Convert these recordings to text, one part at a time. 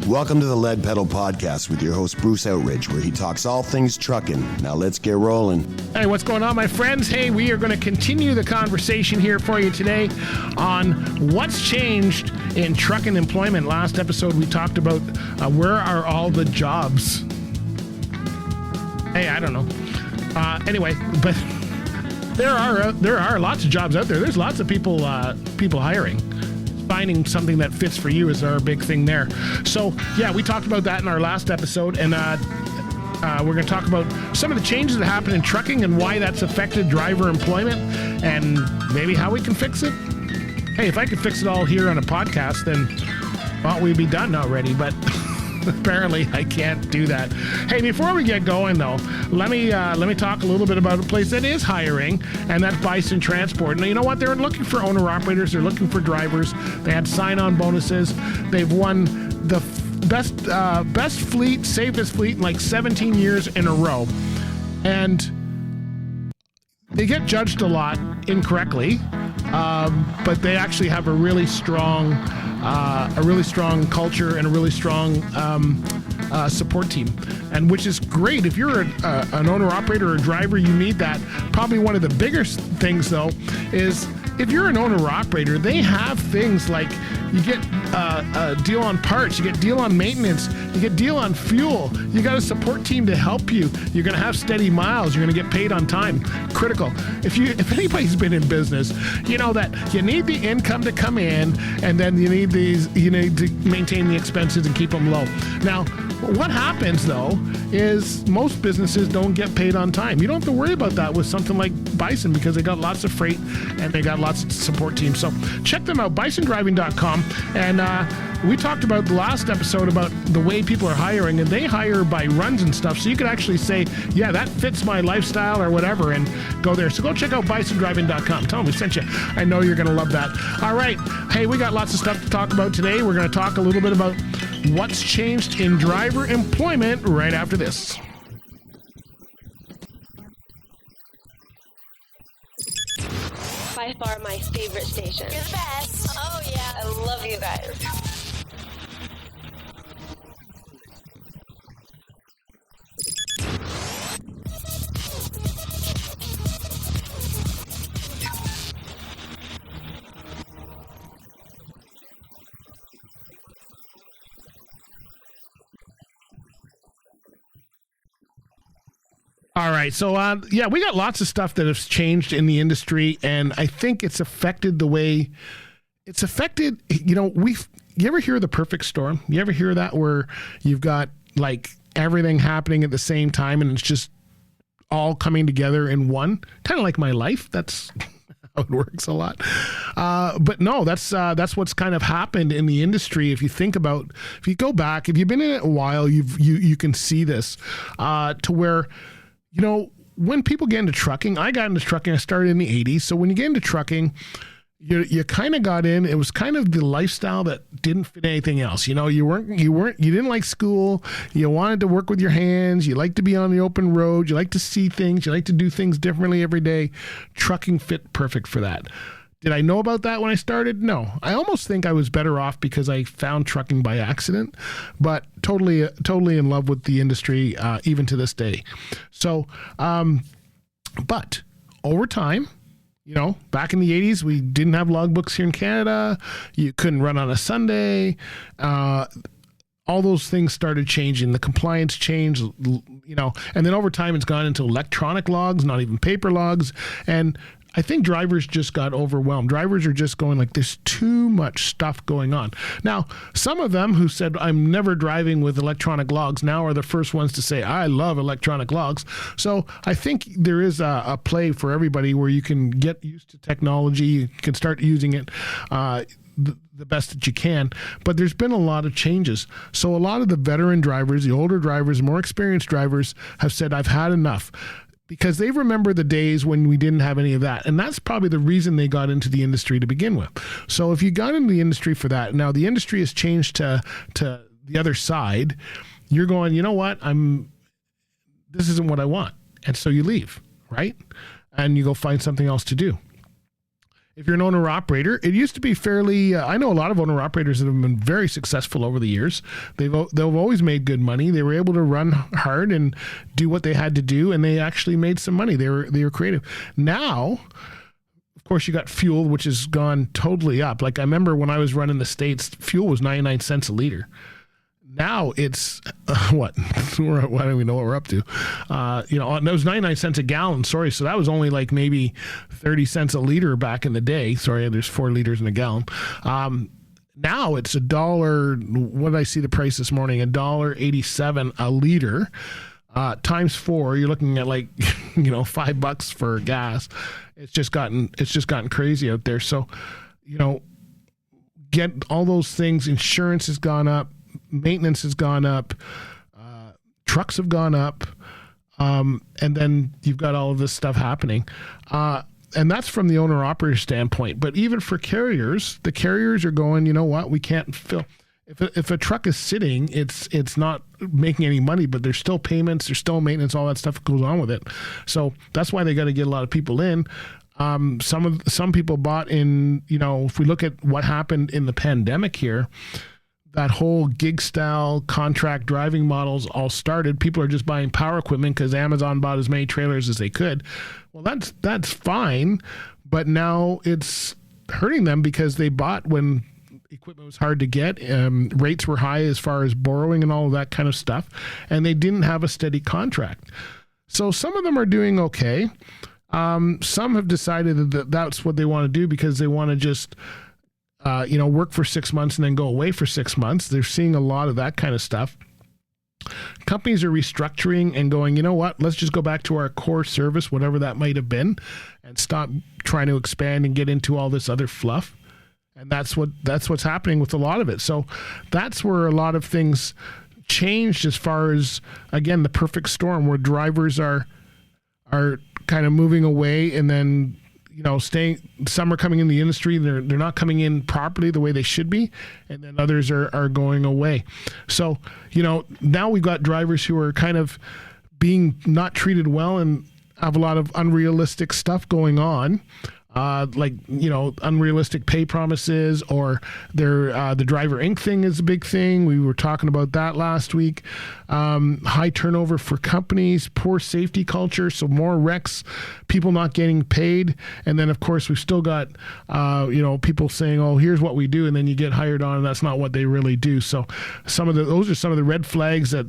Welcome to the Lead Pedal Podcast with your host, Bruce Outridge, where he talks all things trucking. Now let's get rolling. Hey, what's going on, my friends? Hey, we are going to continue the conversation here for you today on what's changed in trucking employment. Last episode, we talked about where are all the jobs. Hey, I don't know. Anyway, but there are lots of jobs out there. There's lots of people hiring. Finding something that fits for you is our big thing there. So, yeah, we talked about that in our last episode, and we're going to talk about some of the changes that happen in trucking and why that's affected driver employment and maybe how we can fix it. Hey, if I could fix it all here on a podcast, then, well, we'd be done already, but apparently I can't do that. Hey, before we get going, though, let me talk a little bit about a place that is hiring, and that's Bison Transport. Now, you know what? They're looking for owner-operators. They're looking for drivers. They had sign-on bonuses. They've won the best fleet, safest fleet in like 17 years in a row. And they get judged a lot incorrectly, but they actually have a really strong culture and a really strong support team, and which is great. If you're an owner-operator or a driver, you need that. Probably one of the bigger things, though, is if you're an owner-operator, they have things like you get a deal on parts, you get deal on maintenance, you get deal on fuel, you got a support team to help you, you're going to have steady miles, you're going to get paid on time. Critical. If anybody's been in business, you know that you need the income to come in, and then you need to maintain the expenses and keep them low. Now, what happens, though, is most businesses don't get paid on time. You don't have to worry about that with something like Bison because they got lots of freight and they got lots of support teams. So check them out, bisondriving.com. And we talked about the last episode about the way people are hiring, and they hire by runs and stuff. So you could actually say, yeah, that fits my lifestyle or whatever, and go there. So go check out bisondriving.com. Tell them we sent you. I know you're going to love that. All right. Hey, we got lots of stuff to talk about today. We're going to talk a little bit about what's changed in driver employment right after this. By far my favorite station. You're the best. Oh, yeah. I love you guys. All right. So, yeah, we got lots of stuff that has changed in the industry, and I think it's affected the way it's affected. You ever hear the perfect storm? You ever hear that where you've got like everything happening at the same time and it's just all coming together in one? Kind of like my life. That's how it works a lot. But no, that's what's kind of happened in the industry. If you think about, if you go back, if you've been in it a while, you can see this to where, when people get into trucking, I got into trucking, I started in the 80s. So when you get into trucking, you kind of got in, it was kind of the lifestyle that didn't fit anything else. You didn't like school. You wanted to work with your hands. You like to be on the open road. You like to see things. You like to do things differently every day. Trucking fit perfect for that. Did I know about that when I started? No. I almost think I was better off because I found trucking by accident, but totally in love with the industry, even to this day. So, but over time, back in the 80s, we didn't have logbooks here in Canada. You couldn't run on a Sunday. All those things started changing. The compliance changed, and then over time it's gone into electronic logs, not even paper logs. And I think drivers just got overwhelmed. Drivers are just going like, there's too much stuff going on. Now, some of them who said, I'm never driving with electronic logs, now are the first ones to say, I love electronic logs. So I think there is a play for everybody where you can get used to technology. You can start using it the best that you can. But there's been a lot of changes. So a lot of the veteran drivers, the older drivers, more experienced drivers have said, I've had enough. Because they remember the days when we didn't have any of that. And that's probably the reason they got into the industry to begin with. So if you got into the industry for that, now the industry has changed to the other side, you're going, you know what, this isn't what I want. And so you leave, right? And you go find something else to do. If you're an owner operator, it used to be fairly. I know a lot of owner operators that have been very successful over the years. They've always made good money. They were able to run hard and do what they had to do, and they actually made some money. They were creative. Now, of course, you got fuel, which has gone totally up. Like I remember when I was running the States, fuel was 99 cents a liter. Now it's what? I don't even know what we're up to. It was 99 cents a gallon. Sorry. So that was only like maybe 30 cents a liter back in the day. Sorry, there's 4 liters in a gallon. Now it's $1. What did I see the price this morning? $1.87 a liter. Times 4, you're looking at like, $5 for gas. It's just gotten crazy out there. So, get all those things. Insurance has gone up. Maintenance has gone up, trucks have gone up, and then you've got all of this stuff happening. And that's from the owner-operator standpoint. But even for carriers, the carriers are going, you know what, we can't fill. If a truck is sitting, it's not making any money, but there's still payments, there's still maintenance, all that stuff goes on with it. So that's why they got to get a lot of people in. Some people bought in, if we look at what happened in the pandemic here, that whole gig style contract driving models all started. People are just buying power equipment because Amazon bought as many trailers as they could. Well, that's fine, but now it's hurting them because they bought when equipment was hard to get. Rates were high as far as borrowing and all of that kind of stuff, and they didn't have a steady contract. So some of them are doing okay. Some have decided that that's what they want to do because they want to just work for 6 months and then go away for 6 months. They're seeing a lot of that kind of stuff. Companies are restructuring and going, you know what, let's just go back to our core service, whatever that might have been, and stop trying to expand and get into all this other fluff. And that's what's happening with a lot of it. So that's where a lot of things changed as far as, again, the perfect storm where drivers are kind of moving away and then staying. Some are coming in the industry, they're not coming in properly the way they should be, and then others are going away. So, now we've got drivers who are kind of being not treated well and have a lot of unrealistic stuff going on. Unrealistic pay promises, or the Driver Inc. thing is a big thing. We were talking about that last week. High turnover for companies, poor safety culture, so more wrecks, people not getting paid. And then, of course, we've still got, people saying, oh, here's what we do, and then you get hired on, and that's not what they really do. So those are some of the red flags that,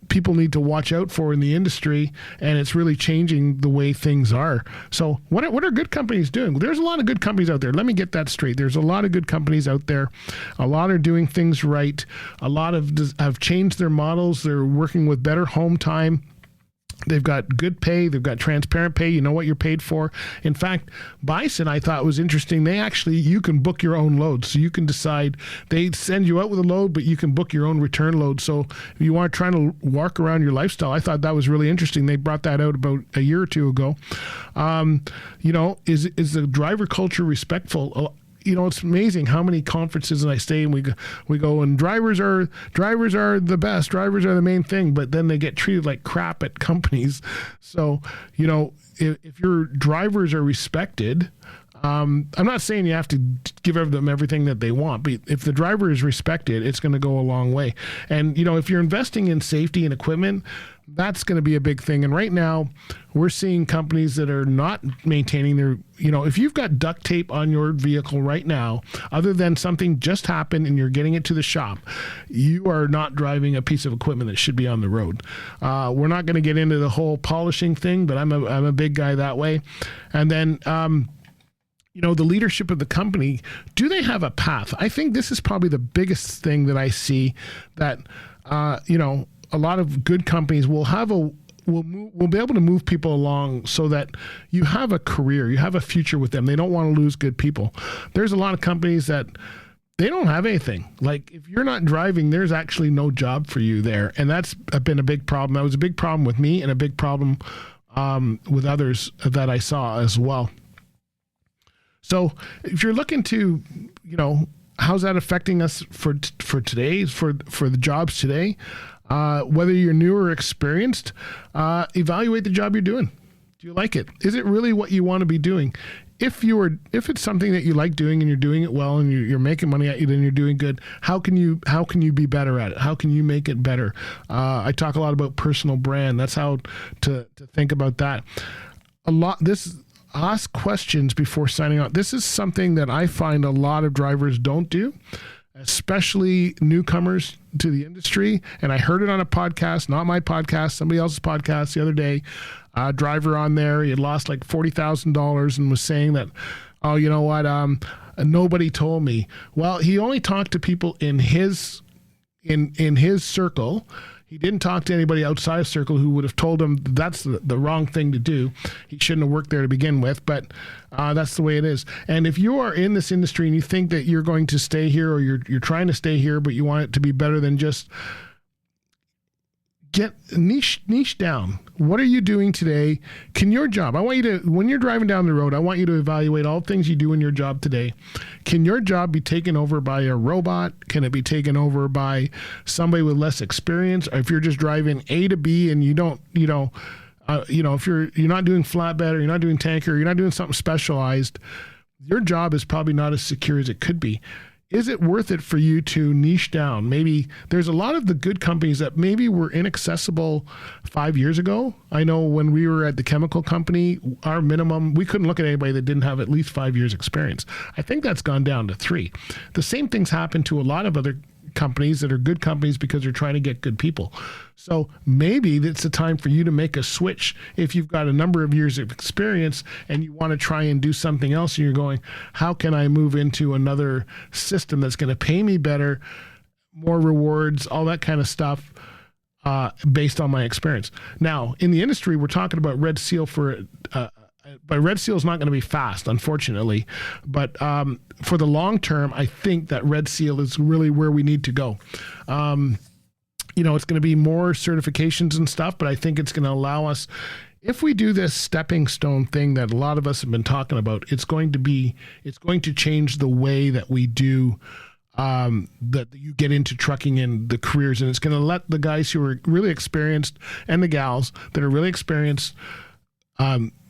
people need to watch out for in the industry, and it's really changing the way things are. So what are good companies doing? There's a lot of good companies out there. Let me get that straight. There's a lot of good companies out there. A lot are doing things right. A lot have changed their models. They're working with better home time. They've got good pay. They've got transparent pay. You know what you're paid for. In fact, Bison, I thought was interesting. You can book your own load. So you can decide, they send you out with a load, but you can book your own return load. So if you are trying to work around your lifestyle, I thought that was really interesting. They brought that out about a year or two ago. Is the driver culture respectful? It's amazing how many conferences I stay and we go and drivers are the best. Drivers are the main thing, but then they get treated like crap at companies. So, if your drivers are respected, I'm not saying you have to give them everything that they want, but if the driver is respected, it's going to go a long way. And, if you're investing in safety and equipment, that's going to be a big thing. And right now, we're seeing companies that are not maintaining their, if you've got duct tape on your vehicle right now, other than something just happened and you're getting it to the shop, you are not driving a piece of equipment that should be on the road. We're not going to get into the whole polishing thing, but I'm a big guy that way. And then, the leadership of the company, do they have a path? I think this is probably the biggest thing that I see that, a lot of good companies will be able to move people along so that you have a career, you have a future with them. They don't want to lose good people. There's a lot of companies that they don't have anything. Like if you're not driving, there's actually no job for you there. And that's been a big problem. That was a big problem with me and a big problem with others that I saw as well. So if you're looking to, how's that affecting us for today, for the jobs today? Whether you're new or experienced, evaluate the job you're doing. Do you like it? Is it really what you want to be doing? if it's something that you like doing and you're doing it well and you're making money at it and you're doing good, how can you be better at it? How can you make it better? I talk a lot about personal brand. That's how to think about that. Ask questions before signing on. This is something that I find a lot of drivers don't do, especially newcomers to the industry. And I heard it on a podcast, not my podcast, somebody else's podcast the other day. A driver on there, he had lost like $40,000 and was saying that, oh, you know what? Nobody told me. Well, he only talked to people in his circle. He didn't talk to anybody outside of circle who would have told him that's the wrong thing to do. He shouldn't have worked there to begin with, but that's the way it is. And if you are in this industry and you think that you're going to stay here or you're trying to stay here, but you want it to be better than just get niche down. What are you doing today? Can your job, I want you to, when you're driving down the road, I want you to evaluate all things you do in your job today. Can your job be taken over by a robot? Can it be taken over by somebody with less experience? Or if you're just driving A to B and you don't, if you're not doing flatbed or you're not doing tanker, or you're not doing something specialized, your job is probably not as secure as it could be. Is it worth it for you to niche down? Maybe there's a lot of the good companies that maybe were inaccessible 5 years ago. I know when we were at the chemical company, our minimum, we couldn't look at anybody that didn't have at least 5 years experience. I think that's gone down to 3. The same things happen to a lot of other companies that are good companies because they're trying to get good people. So maybe it's a time for you to make a switch if you've got a number of years of experience and you want to try and do something else and you're going, how can I move into another system that's going to pay me better, more rewards, all that kind of stuff based on my experience. Now, in the industry, we're talking about Red Seal but Red Seal is not going to be fast, unfortunately. But for the long term, I think that Red Seal is really where we need to go. It's going to be more certifications and stuff, but I think it's going to allow us, if we do this stepping stone thing that a lot of us have been talking about, it's going to change the way that we do that you get into trucking and the careers, and it's going to let the guys who are really experienced and the gals that are really experienced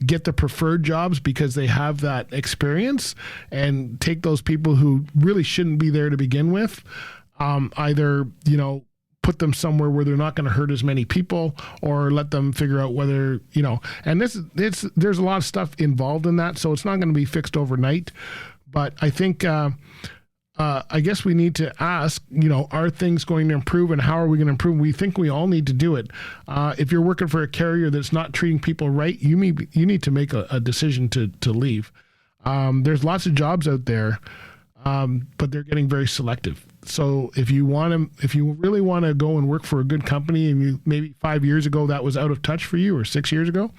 get the preferred jobs because they have that experience, and take those people who really shouldn't be there to begin with, either, put them somewhere where they're not going to hurt as many people, or let them figure out whether, and there's a lot of stuff involved in that. So it's not going to be fixed overnight, but I think, I guess we need to ask, are things going to improve and how are we going to improve? We think we all need to do it. If you're working for a carrier that's not treating people right, you need to make a decision to leave. There's lots of jobs out there, but they're getting very selective. So if you really want to go and work for a good company, and maybe 5 years ago that was out of touch for you, or 6 years ago,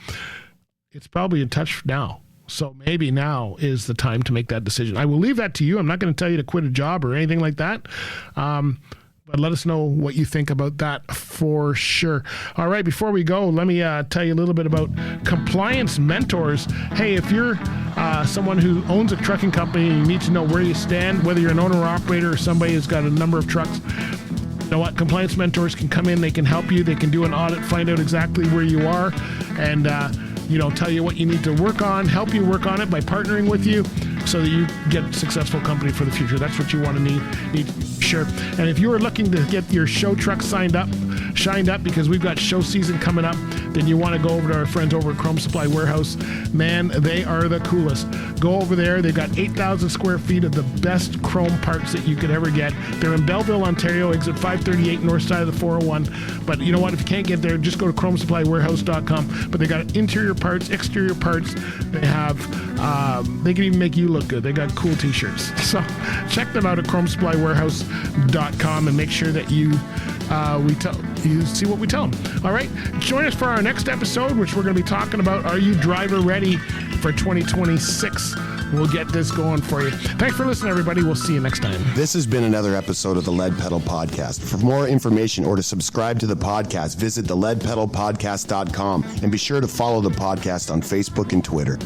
it's probably in touch now. So maybe now is the time to make that decision. I will leave that to you. I'm not going to tell you to quit a job or anything like that. But let us know what you think about that for sure. All right, before we go, let me tell you a little bit about Compliance Mentors. Hey, if you're someone who owns a trucking company and you need to know where you stand, whether you're an owner or operator or somebody who's got a number of trucks, you know what? Compliance Mentors can come in. They can help you. They can do an audit, find out exactly where you are, and tell you what you need to work on, help you work on it by partnering with you so that you get a successful company for the future. That's what you want to need sure. And if you are looking to get your show truck shined up because we've got show season coming up, then you want to go over to our friends over at Chrome Supply Warehouse. Man, they are the coolest. Go over there. They've got 8,000 square feet of the best chrome parts that you could ever get. They're in Belleville, Ontario, exit 538, north side of the 401. But you know what? If you can't get there, just go to ChromeSupplyWarehouse.com. But they got interior parts, exterior parts. They have, they can even make you look good. They got cool t-shirts. So check them out at ChromeSupplyWarehouse.com and make sure that you see what we tell them. All right, join us for our next episode, which we're going to be talking about, are you driver ready for 2026? We'll get this going for you. Thanks for listening, everybody. We'll see you next time. This has been another episode of the Lead Pedal Podcast. For more information or to subscribe to the podcast, visit theleadpedalpodcast.com and be sure to follow the podcast on Facebook and Twitter.